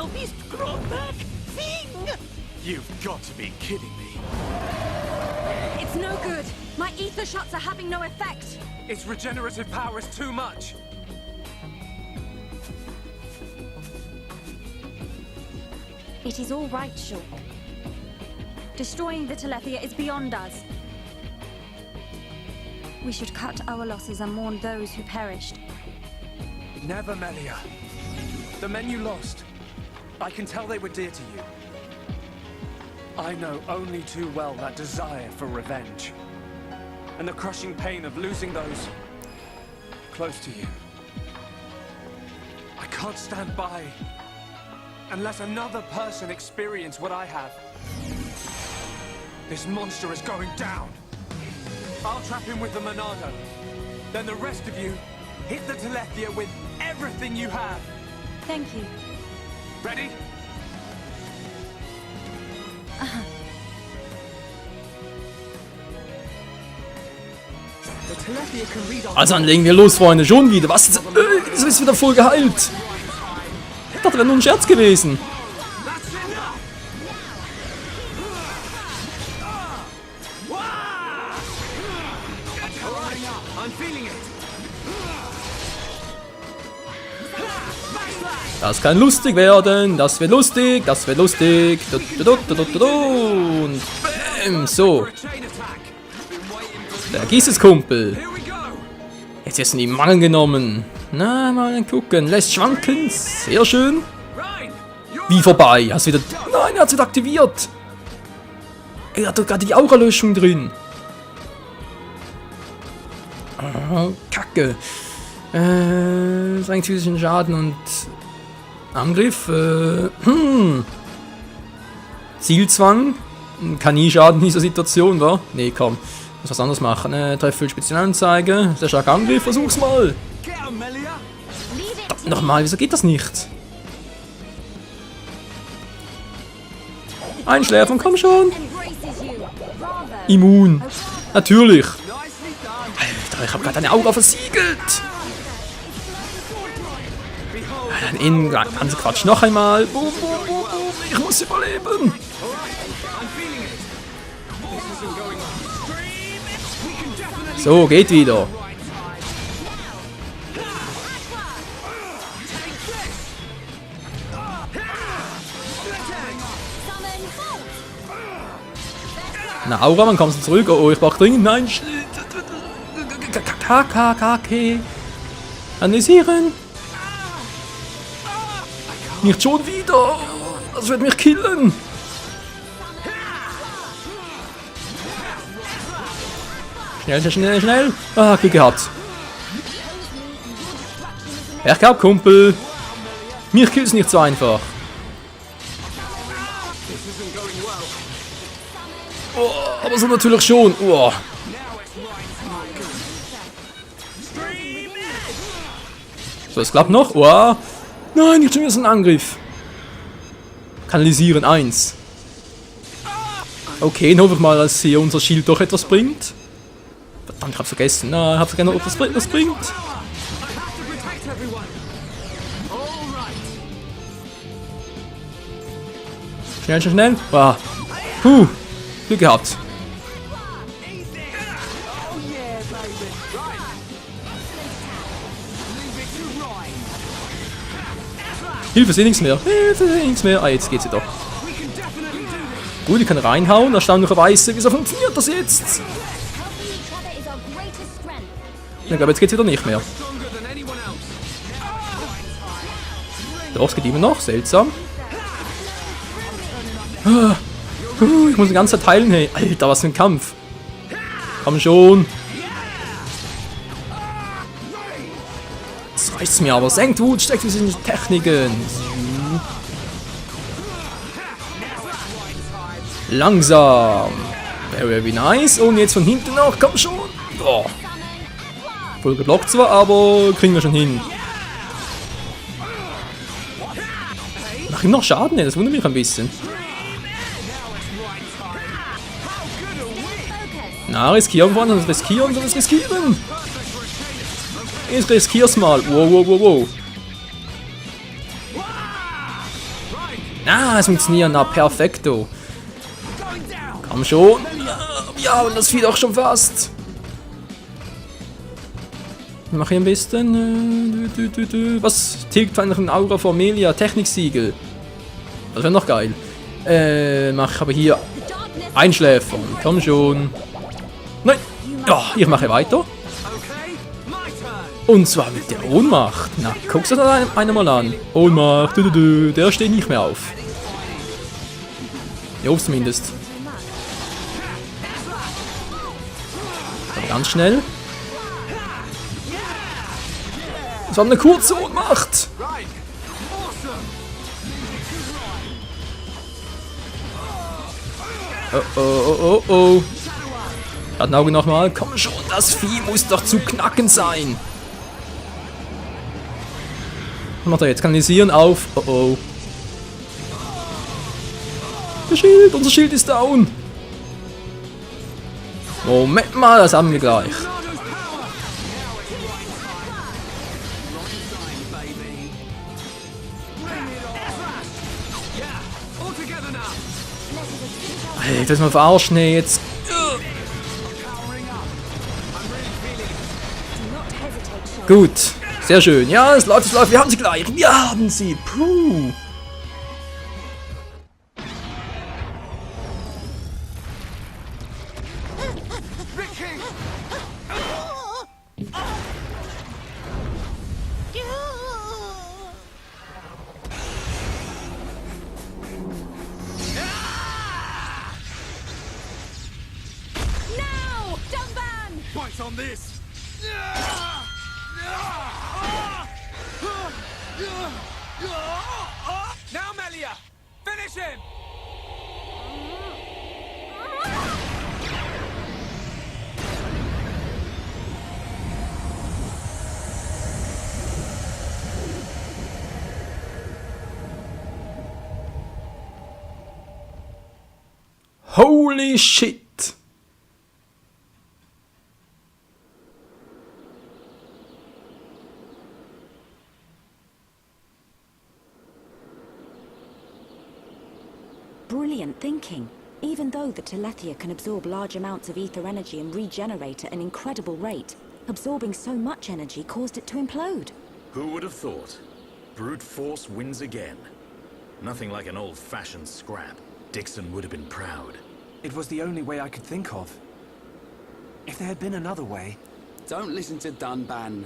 filthiest Gromberg thing! You've got to be kidding me. It's no good. My ether shots are having no effect. Its regenerative power is too much. It is all right, Shulk. Destroying the Telethia is beyond us. We should cut our losses and mourn those who perished. Never, Melia. The men you lost, I can tell they were dear to you. I know only too well that desire for revenge. And the crushing pain of losing those close to you. I can't stand by and let another person experience what I have. This monster is going down. I'll trap him with the Monado. Then the rest of you hit the Telethia with everything you have. Thank you. Ready? Also dann legen wir los, Freunde. Schon wieder. Was? Das ist wieder voll geheilt. Ich dachte, wäre nur ein Scherz gewesen. Das kann lustig werden. Das wird lustig. Das wird lustig. Und bam. So. Der Gießeskumpel. Jetzt ist ihn Mangel genommen. Na, mal gucken. Lässt schwanken. Sehr schön. Wie vorbei? Hast wieder. Nein, er hat es wieder aktiviert. Er hat doch gerade die Aura-Löschung drin. Oh, Kacke. Das ist eigentlich physischen Schaden und Angriff. Zielzwang. Kann nie schaden in dieser Situation, wa? Nee, komm. Muss was anderes machen. Treffer Spezialanzeige. Sehr starker Angriff. Versuch's mal. Nochmal, wieso geht das nicht? Einschläfern, komm schon. Immun. Natürlich. Alter, ich habe gerade eine Aura versiegelt. Dann innen, ganze Quatsch. Noch einmal. Boom, boom, boom, boom. Ich muss überleben. So, geht wieder. Na, Aura, wann kommst du zurück? Oh, ich brauch dringend. Nein, KKK. Analysieren. Nicht schon wieder. Das wird mich killen. Schnell, schnell, schnell. Ah, Glück gehabt. Pech gehabt, Kumpel. Mich killt es nicht so einfach. Oh, aber so natürlich schon. Oh. So, es klappt noch. Oh. Nein, nicht schon wieder so ein Angriff. Kanalisieren 1. Okay, dann hoffe ich mal, dass hier unser Schild doch etwas bringt. Verdammt, ich hab's vergessen. Na, ich hab's gerne, ob das was bringt. Schnell, schnell, schnell. Ah. Puh, Glück gehabt. Hilfe, sehe nichts mehr. Hilfe, sehe nichts mehr. Ah, jetzt geht's wieder. Gut, ich kann reinhauen. Erstaunlicherweise. Wieso funktioniert das jetzt? Ich glaube, jetzt geht's wieder nicht mehr. Doch, es geht immer noch. Seltsam. Ich muss die ganze Zeit heilen, hey. Alter, was für ein Kampf. Komm schon. Jetzt reicht's mir aber. Senktwut steckt in diesen Techniken. Langsam. Very nice. Und jetzt von hinten noch. Komm schon. Oh. Voll geblockt zwar, aber kriegen wir schon hin. Mach ihm noch Schaden, ey. Das wundert mich ein bisschen. Na, riskieren wollen, sonst riskieren, sonst riskieren. Ich riskier's mal. Wow, wow, wow, wow. Na, es funktioniert. Na, perfekto. Komm schon. Ja, und das Vieh doch schon fast. Mach hier ein bisschen. Was tilgt eigentlich ein Aura Formelia Techniksiegel? Das wäre noch geil. Mach aber hier Einschläfern. Komm schon. Nein. Ja, ich mache weiter. Und zwar mit der Ohnmacht. Na, guck's dir das einmal an. Ohnmacht. Der steht nicht mehr auf. Ich hoffe zumindest. Aber ganz schnell. Das war eine kurze Ohnmacht. Oh. Hat ein Auge nochmal. Komm schon, das Vieh muss doch zu knacken sein. Was macht er jetzt? Kanalisieren auf. Oh. Der Schild, unser Schild ist down. Moment mal, das haben wir gleich. Hey, das mal verarschen jetzt. Gut, sehr schön. Ja, es läuft. Wir haben sie gleich. Wir haben sie. Puh. Fight on this! Now, Melia! Finish him! Holy shit! Brilliant thinking. Even though the Telethia can absorb large amounts of ether energy and regenerate at an incredible rate, absorbing so much energy caused it to implode. Who would have thought? Brute force wins again. Nothing like an old-fashioned scrap. Dixon would have been proud. It was the only way I could think of. If there had been another way... Don't listen to Dunban.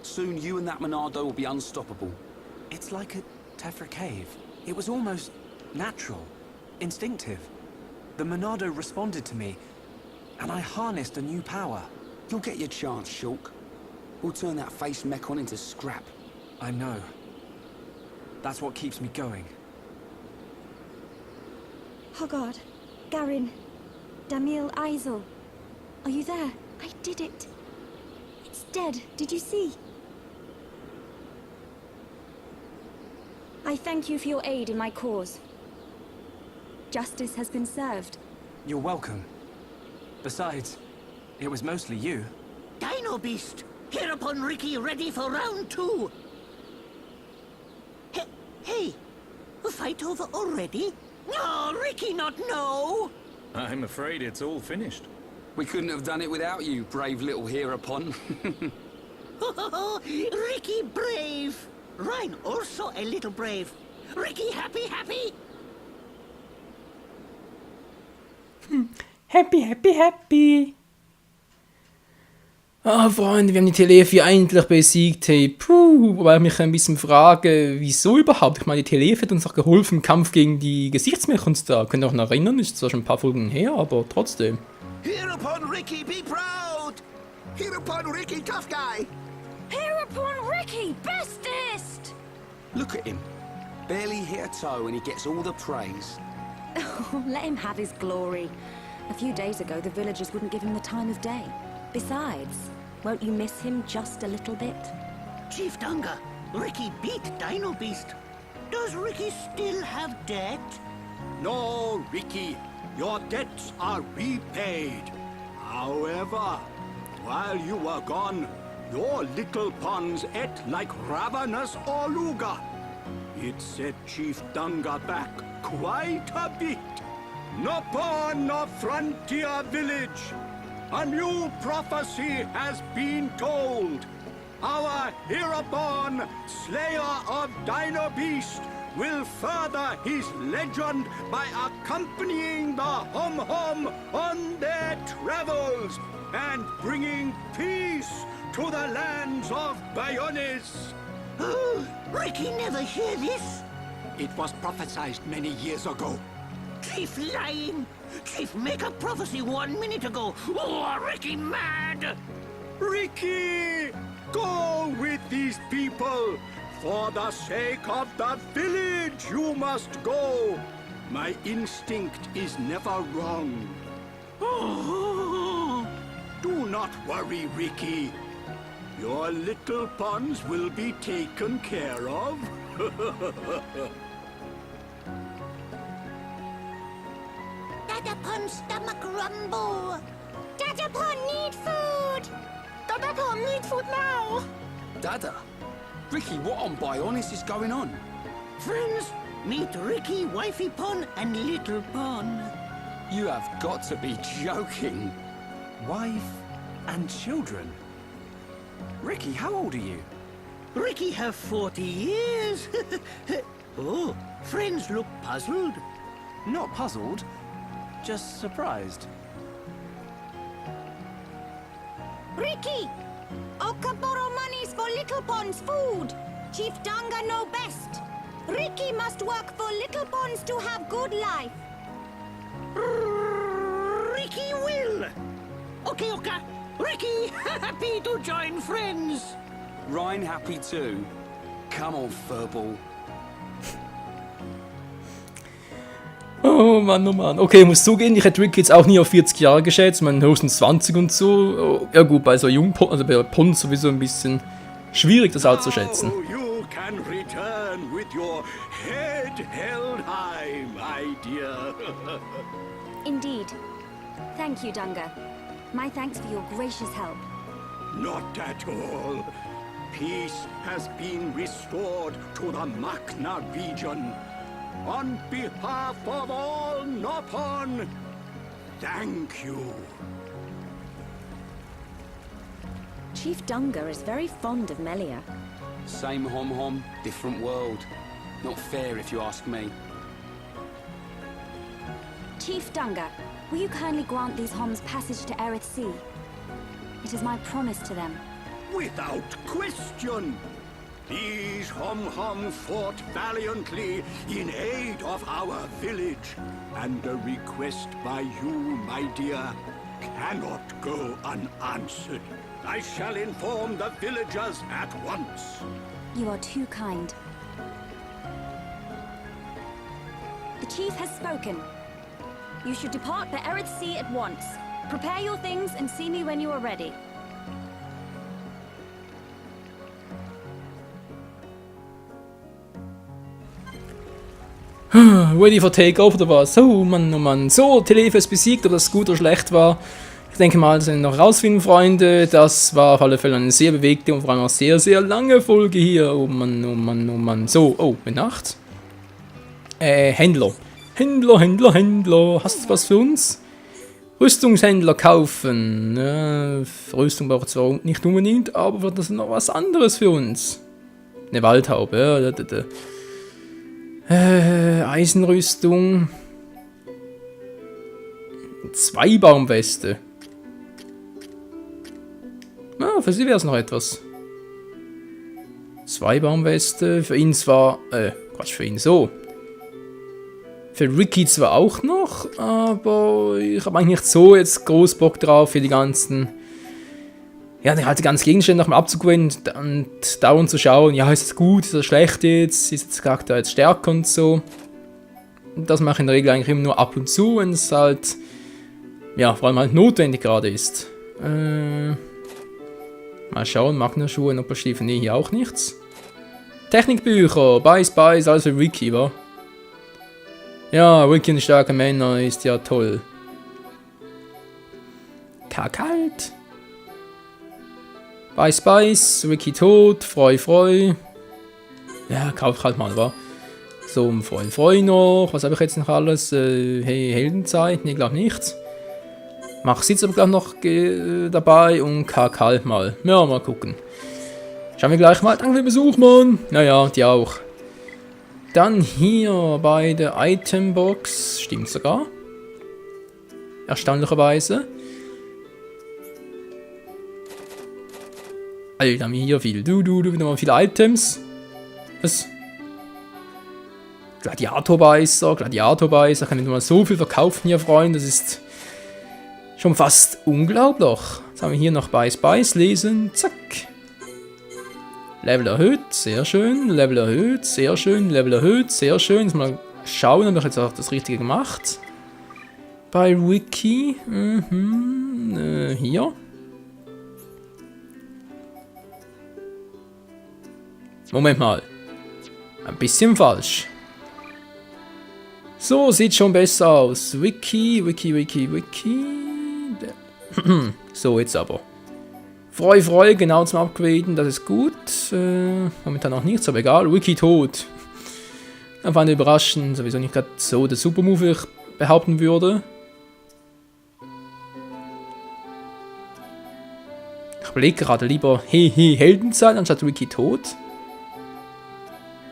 Soon you and that Monado will be unstoppable. It's like a Tephra cave. It was almost natural, instinctive. The Monado responded to me, and I harnessed a new power. You'll get your chance, Shulk. We'll turn that face Mechon into scrap. I know. That's what keeps me going. Hogard, Garin, Damil Aizel. Are you there? I did it. It's dead. Did you see? I thank you for your aid in my cause. Justice has been served. You're welcome. Besides, it was mostly you. Dino Beast! Hereupon Ricky ready for round 2! Hey! A fight over already? No, Ricky not no! I'm afraid it's all finished. We couldn't have done it without you, brave little Hereupon. Ricky brave! Rhine also a little brave. Ricky happy? Happy. Ah, Freunde, wir haben die Telethia endlich besiegt. Hey, puh, wobei ich mich ein bisschen frage, wieso überhaupt? Ich meine, die Telethia hat uns auch geholfen im Kampf gegen die Gesichtsmechons da. Könnt ihr euch noch erinnern? Ist zwar schon ein paar Folgen her, aber trotzdem. Hereupon Ricky, be proud! Hereupon Ricky, tough guy! Hereupon Ricky, bestest! Look at him. Barely hit a toe and he gets all the praise. Let him have his glory. A few days ago, the villagers wouldn't give him the time of day. Besides, won't you miss him just a little bit? Chief Dunga, Ricky beat Dino Beast. Does Ricky still have debt? No, Ricky. Your debts are repaid. However, while you were gone, your little pawns ate like ravenous Oluga. It set Chief Dunga back quite a bit. Upon a frontier village, a new prophecy has been told. Our hereupon slayer of Dino Beast will further his legend by accompanying the Hum-Hum on their travels and bringing peace to the lands of Bayonis. Oh, Ricky never hear this. It was prophesied many years ago. Chief lying. Chief make a prophecy 1 minute ago. Oh, Ricky mad. Ricky, go with these people. For the sake of the village, you must go. My instinct is never wrong. Oh. Do not worry, Ricky. Your little puns will be taken care of. Dadapon stomach rumble. Dadapon need food. Dadapon need food now. Dada? Ricky, what on Bionis is going on? Friends, meet Ricky, Wifey Pon, and Little Pon. You have got to be joking. Wife and children. Ricky, how old are you? Ricky have 40 years. Oh, friends look puzzled. Not puzzled, just surprised. Ricky! Oka borrow monies for Little Pon's food. Chief Dunga know best. Ricky must work for Little Pon's to have good life. Ricky will. Okay, Oka. Ricky, happy to join friends. Ryan happy too. Come on, Furball. Oh Mann, oh Mann. Okay, ich muss zugeben, ich hätte Ricky jetzt auch nie auf 40 Jahre geschätzt, man höchstens 20 und so. Ja gut, bei so Jungpon, also bei Pon sowieso ein bisschen schwierig, das auch zu schätzen. Oh, you can return with your head held high, my dear. Indeed. Thank you, Dunga. My thanks for your gracious help. Not at all. Peace has been restored to the Makna region. On behalf of all Nopon, thank you. Chief Dunga is very fond of Melia. Same Hom-Hom, different world. Not fair if you ask me. Chief Dunga, will you kindly grant these Homs passage to Erith Sea? It is my promise to them. Without question. These Hum-Hum fought valiantly in aid of our village. And a request by you, my dear, cannot go unanswered. I shall inform the villagers at once. You are too kind. The chief has spoken. You should depart for Erith Sea at once. Prepare your things and see me when you are ready. Ready for Takeover oder was? Oh Mann, oh Mann. So, Telephus besiegt, ob das gut oder schlecht war. Ich denke mal, das sind noch rausfinden, Freunde. Das war auf alle Fälle eine sehr bewegte und vor allem auch sehr, sehr lange Folge hier. Oh Mann, oh Mann, oh Mann. So, oh, mit Nacht. Händler. Händler. Hast du was für uns? Rüstungshändler kaufen. Rüstung braucht zwar nicht unbedingt, aber wird das noch was anderes für uns? Eine Waldhaube, ja. Eisenrüstung. Zweibaumweste. Ah, für sie wäre es noch etwas. Zweibaumweste. Für ihn zwar. Quatsch, für ihn so. Für Ricky zwar auch noch, aber ich habe eigentlich nicht so jetzt groß Bock drauf für die ganzen. Ja, halt die ganzen Gegenstände nochmal abzugewinnen und dauernd zu schauen, ja, ist das gut, ist das schlecht jetzt, ist der Charakter jetzt stärker und so. Und das mache ich in der Regel eigentlich immer nur ab und zu, wenn es halt, ja, vor allem halt notwendig gerade ist. Mal schauen, Magna-Schuhe, Nopperstiefel, nee, hier auch nichts. Technikbücher, Beiß, alles für Ricky, wa? Ja, Ricky und starke Männer ist ja toll. Kalt. Beiß, Ricky tot, Freu. Ja, kauf halt mal, wa? So, Freu noch. Was habe ich jetzt noch alles? Hey, Heldenzeit? Ne, glaube nicht. Mach sitzt aber glaube noch dabei und Kack halt mal. Ja, mal gucken. Schauen wir gleich mal. Danke für den Besuch, Mann. Naja, die auch. Dann hier bei der Itembox. Stimmt sogar. Erstaunlicherweise. Alter, haben wir hier viel. Wieder mal viele Items. Was? Gladiatorbeißer. Kann ich nicht mal so viel verkaufen hier, Freunde. Das ist schon fast unglaublich. Jetzt haben wir hier noch Beiß lesen. Zack. Level erhöht, sehr schön. Level erhöht, sehr schön. Level erhöht, sehr schön. Jetzt mal schauen, ob ich jetzt auch das Richtige gemacht. Bei Wiki. Hier. Moment mal. Ein bisschen falsch. So, sieht schon besser aus. Wiki. So, jetzt aber. Freu, genau zum Upgraden, das ist gut. Momentan noch nichts, aber egal. Wiki tot. Einfach eine überraschend, sowieso nicht gerade so der Supermove, wie ich behaupten würde. Ich überlege gerade lieber Heldenzeit anstatt Wiki tot.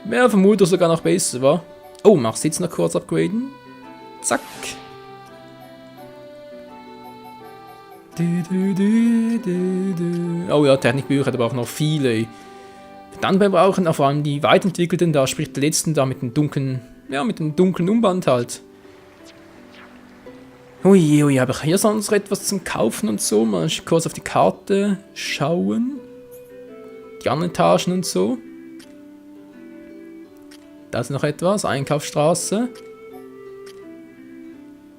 Wäre vermutlich sogar noch besser, wa? Oh, mach's jetzt noch kurz upgraden. Zack. Oh ja, Technikbücher hat aber auch noch viele. Dann wir brauchen auch vor allem die weiterentwickelten, da spricht der letzten da mit dem dunklen, ja, mit dem dunklen Umband halt. Ui, habe ich hier sonst etwas zum Kaufen und so? Mal kurz auf die Karte schauen. Die anderen Etagen und so. Da ist noch etwas, Einkaufsstraße.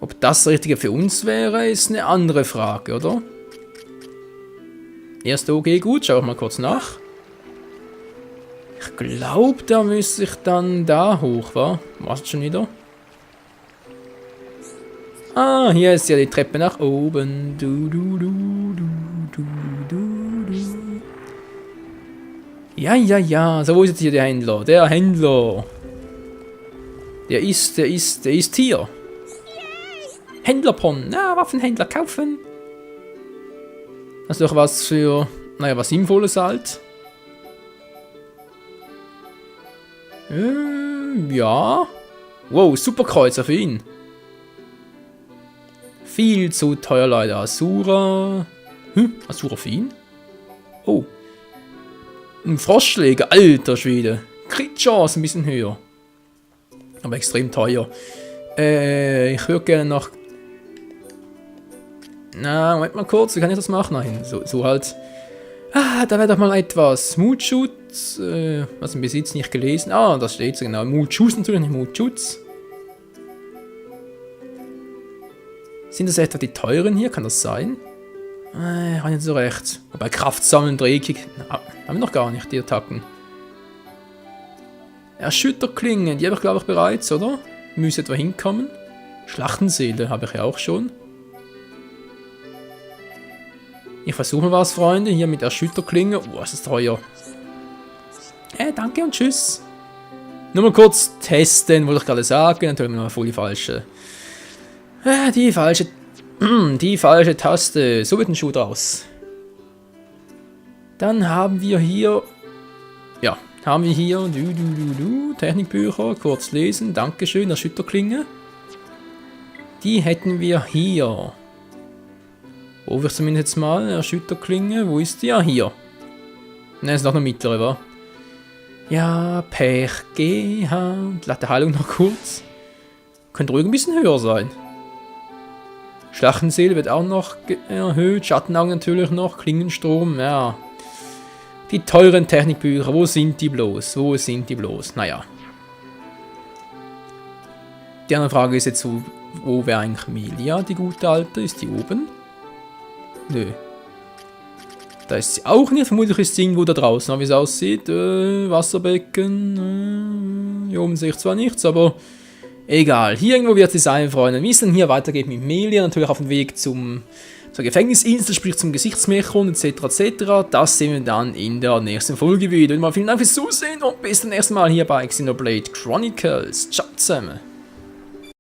Ob das das Richtige für uns wäre, ist eine andere Frage, oder? Erste OG gut, schau ich mal kurz nach. Ich glaube, da müsste ich dann da hoch, wa? Was schon wieder? Ah, hier ist ja die Treppe nach oben. Ja. So, wo ist jetzt hier der Händler? Der Händler. Der ist hier. Händlerpon. Na, Waffenhändler kaufen. Das ist doch was für, naja, was Sinnvolles halt. Ja. Wow, Superkreuzer für ihn. Viel zu teuer leider. Asura. Asura für ihn? Oh. Ein Frostschläger. Alter Schwede. Crit-Chance ein bisschen höher. Aber extrem teuer. Ich würde gerne noch... Na, Moment mal kurz. Wie kann ich das machen? Nein, so halt... Ah, da wäre doch mal etwas. Mutschutz. Was im Besitz nicht gelesen. Ah, das steht so genau. Mutschutz natürlich, nicht Mutschutz. Sind das etwa die teuren hier? Kann das sein? Ich habe nicht so recht. Wobei Kraft sammeln, Drehkick. Haben wir noch gar nicht, die Attacken. Erschütterklingen, die habe ich glaube ich bereits, oder? Müsste etwa hinkommen. Schlachtenseele habe ich ja auch schon. Ich versuche mal was, Freunde. Hier mit Erschütterklingen. Oh, ist das teuer. Danke und tschüss. Nur mal kurz testen, wollte ich gerade sagen. Natürlich noch voll die falsche. Die falsche Taste. So wird ein Schuh draus. Dann haben wir hier... Ja, haben wir hier... Technikbücher. Kurz lesen. Dankeschön, Erschütterklinge. Die hätten wir hier. Wo wir zumindest jetzt mal... Erschütterklinge. Wo ist die? Ja, hier. Ne, ist noch eine mittlere, wa? Ja, Pech gehabt. Lass die Heilung noch kurz. Könnte ruhig ein bisschen höher sein. Schlachtenseele wird auch noch erhöht. Schattenaugen natürlich noch. Klingenstrom, ja. Die teuren Technikbücher, wo sind die bloß? Naja. Die andere Frage ist jetzt, wo wäre eigentlich Melia, die gute alte? Ist die oben? Nö. Da ist sie auch nicht. Vermutlich ist sie irgendwo da draußen, wie es aussieht. Wasserbecken. Hier oben sehe ich zwar nichts, aber... Egal, hier irgendwo wird sie sein, Freunde. Wie es denn hier weitergeht mit Melia, natürlich auf dem Weg zum zur Gefängnisinsel, sprich zum Gesichtsmechon etc. etc. Das sehen wir dann in der nächsten Folge wieder. Und mal vielen Dank fürs Zusehen und bis zum nächsten Mal hier bei Xenoblade Chronicles. Ciao zusammen.